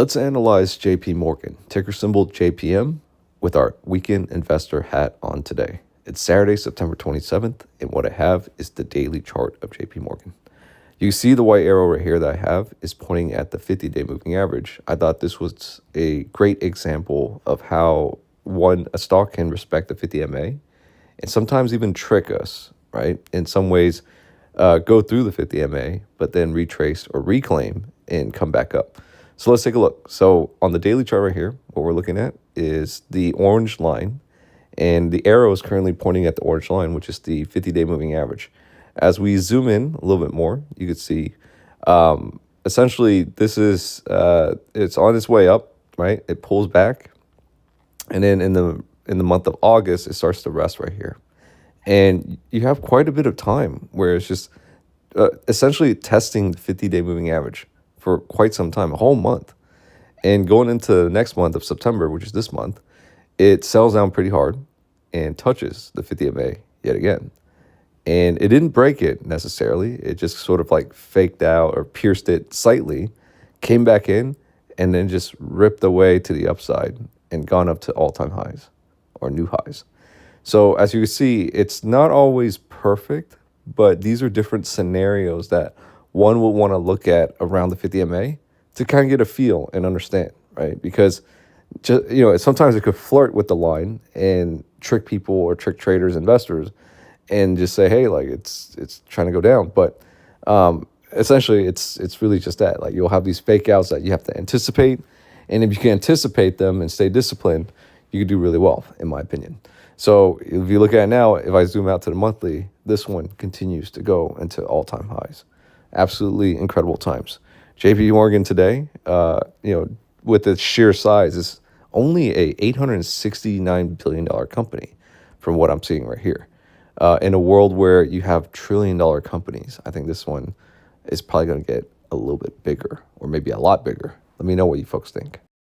Let's analyze JP Morgan, ticker symbol JPM, with our weekend investor hat on today. It's Saturday, September 27th, and what I have is the daily chart of JP Morgan. You see the white arrow right here that I have is pointing at the 50-day moving average. I thought this was a great example of how a stock can respect the 50 MA and sometimes even trick us, right? In some ways, go through the 50 MA, but then retrace or reclaim and come back up. So let's take a look. So on the daily chart right here, what we're looking at is the orange line, and the arrow is currently pointing at the orange line, which is the 50-day moving average. As we zoom in a little bit more, you can see essentially this is it's on its way up, right? It pulls back, and then in the month of August, it starts to rest right here. And you have quite a bit of time where it's just essentially testing the 50-day moving average for quite some time, a whole month. And going into the next month of September, which is this month, it sells down pretty hard and touches the 50 MA yet again. And it didn't break it necessarily. It just sort of like faked out or pierced it slightly, came back in, and then just ripped away to the upside and gone up to all-time highs or new highs. So as you can see, it's not always perfect, but these are different scenarios that one will want to look at around the 50 MA to kind of get a feel and understand, right? Because sometimes it could flirt with the line and trick people or trick traders, investors, and just say, hey, like it's trying to go down. But essentially, it's really just that. Like, you'll have these fake outs that you have to anticipate, and if you can anticipate them and stay disciplined, you can do really well, in my opinion. So if you look at it now, if I zoom out to the monthly, this one continues to go into all-time highs. Absolutely incredible times. JP Morgan today, with its sheer size, is only a $869 billion company from what I'm seeing right here. In a world where you have trillion-dollar companies, I think this one is probably going to get a little bit bigger, or maybe a lot bigger. Let me know what you folks think.